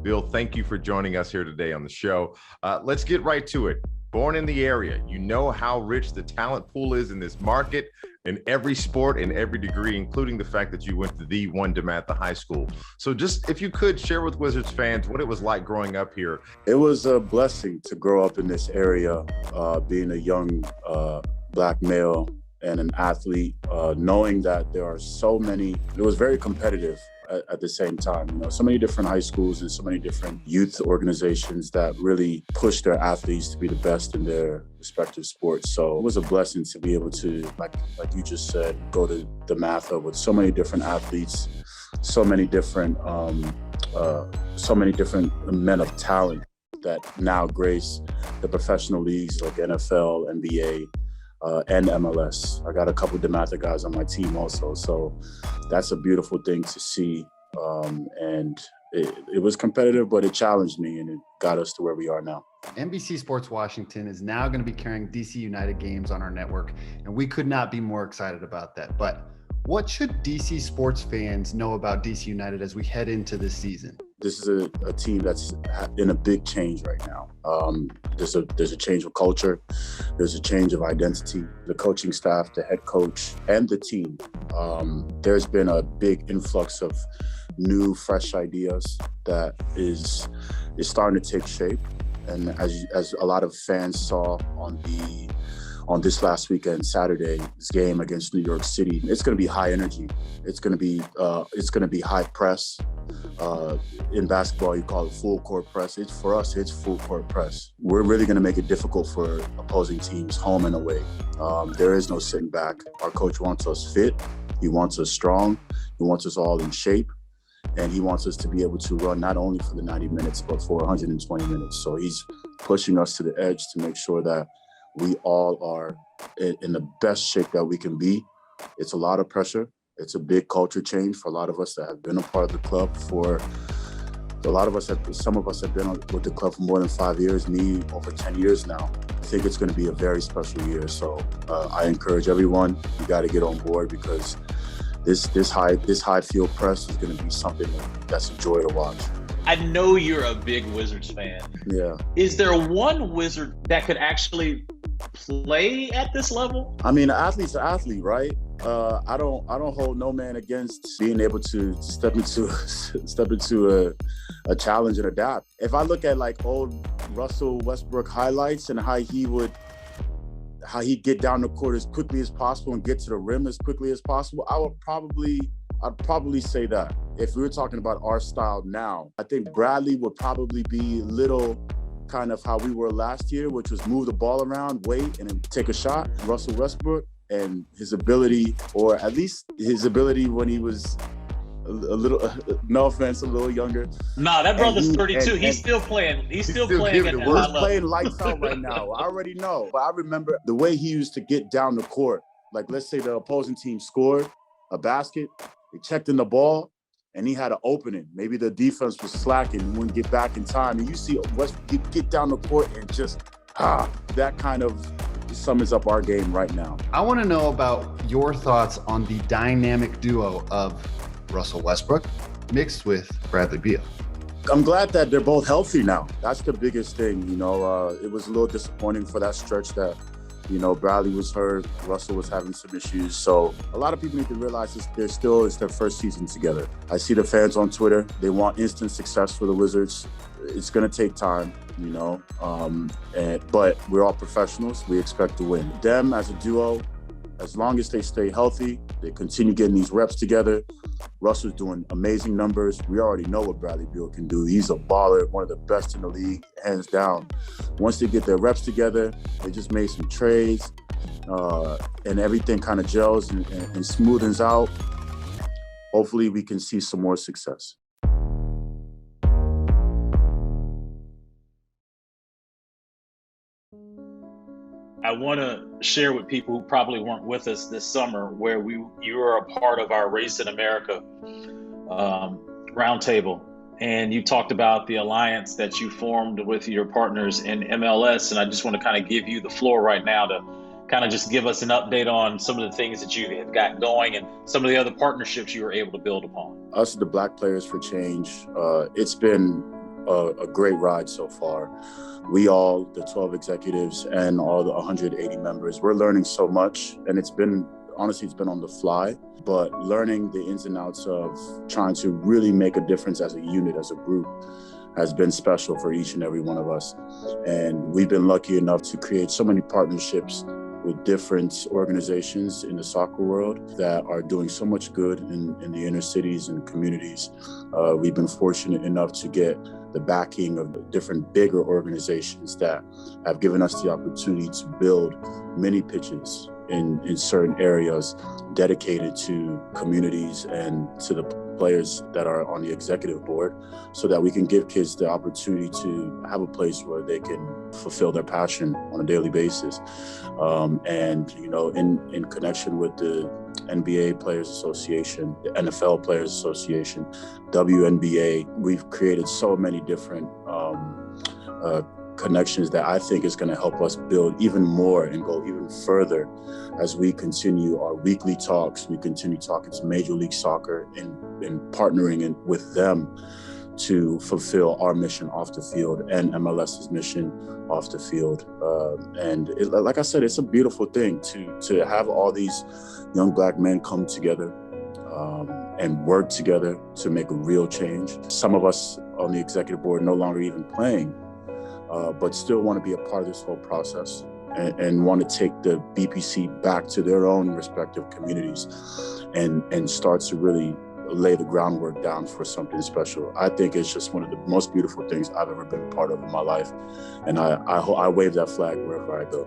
Bill, thank you for joining us here today on the show. Let's get right to it. Born in the area, you know how rich the talent pool is in this market, in every sport, in every degree, including the fact that you went to the one DeMatha High School. So just, if you could, share with Wizards fans what it was like growing up here. It was a blessing to grow up in this area, being a young Black male and an athlete, knowing that there are so many. It was very competitive at the same time. You know, so many different high schools and so many different youth organizations that really push their athletes to be the best in their respective sports. So it was a blessing to be able to, like you just said, go to DeMatha with so many different athletes, so many different men of talent that now grace the professional leagues like NFL, NBA, and MLS. I got a couple DeMatha guys on my team also. So that's a beautiful thing to see. And it was competitive, but it challenged me and it got us to where we are now. NBC Sports Washington is now going to be carrying DC United games on our network, and we could not be more excited about that. But what should DC sports fans know about DC United as we head into this season? This is a team that's in a big change right now. There's a change of culture. There's a change of identity. The coaching staff, the head coach, and the team. There's been a big influx of new, fresh ideas that is starting to take shape. And as a lot of fans saw on this last weekend, Saturday's game against New York City, it's going to be high energy. It's going to be high press. In basketball, you call it full court press. For us, it's full court press. We're really going to make it difficult for opposing teams, home and away. There is no sitting back. Our coach wants us fit. He wants us strong. He wants us all in shape. And he wants us to be able to run not only for the 90 minutes, but for 120 minutes. So he's pushing us to the edge to make sure that we all are in the best shape that we can be. It's a lot of pressure. It's a big culture change for a lot of us that have been a part of the club some of us have been with the club for more than 5 years, me over 10 years now. I think it's going to be a very special year. So I encourage everyone, you got to get on board because this high field press is going to be something that's a joy to watch. I know you're a big Wizards fan. Yeah. Is there one Wizard that could actually play at this level? I mean, an athlete's an athlete, right? I don't hold no man against being able to step into a challenge and adapt. If I look at like old Russell Westbrook highlights and how he'd get down the court as quickly as possible and get to the rim as quickly as possible, I'd probably say that. If we were talking about our style now, I think Bradley would probably be little kind of how we were last year, which was move the ball around, wait, and then take a shot. Russell Westbrook and his ability, or at least his ability when he was a little, no offense, a little younger. Nah, that brother's 32. He's still playing. He's still playing at that high level. He's playing lights out right now. I already know. But I remember the way he used to get down the court. Like, let's say the opposing team scored a basket, they checked in the ball, and he had an opening. Maybe the defense was slacking and wouldn't get back in time. And you see Westbrook get down the court and just, that kind of sums up our game right now. I want to know about your thoughts on the dynamic duo of Russell Westbrook mixed with Bradley Beal. I'm glad that they're both healthy now. That's the biggest thing. You know, it was a little disappointing for that stretch that, you know, Bradley was hurt, Russell was having some issues. So a lot of people need to realize it's their first season together. I see the fans on Twitter. They want instant success for the Wizards. It's going to take time, you know, but we're all professionals. We expect to win. Them as a duo, as long as they stay healthy, they continue getting these reps together. Russell's doing amazing numbers. We already know what Bradley Beal can do. He's a baller, one of the best in the league, hands down. Once they get their reps together, they just made some trades, and everything kind of gels and smoothens out. Hopefully we can see some more success. I want to share with people who probably weren't with us this summer, where you were a part of our Race in America roundtable, and you talked about the alliance that you formed with your partners in MLS. And I just want to kind of give you the floor right now to kind of just give us an update on some of the things that you have got going and some of the other partnerships you were able to build upon. Us, the Black Players for Change, it's been a great ride so far. We all, the 12 executives and all the 180 members, we're learning so much, and it's been on the fly, but learning the ins and outs of trying to really make a difference as a unit, as a group, has been special for each and every one of us. And we've been lucky enough to create so many partnerships with different organizations in the soccer world that are doing so much good in the inner cities and communities. We've been fortunate enough to get the backing of different bigger organizations that have given us the opportunity to build mini pitches in certain areas dedicated to communities and to the players that are on the executive board, so that we can give kids the opportunity to have a place where they can fulfill their passion on a daily basis. And, you know, in connection with the NBA Players Association, the NFL Players Association, WNBA, we've created so many different connections that I think is going to help us build even more and go even further as we continue our weekly talks. We continue talking to Major League Soccer and partnering with them to fulfill our mission off the field and MLS's mission off the field. Like I said, it's a beautiful thing to have all these young Black men come together and work together to make a real change. Some of us on the executive board no longer even playing, but still want to be a part of this whole process and want to take the BPC back to their own respective communities and start to really lay the groundwork down for something special. I think it's just one of the most beautiful things I've ever been a part of in my life. And I wave that flag wherever I go.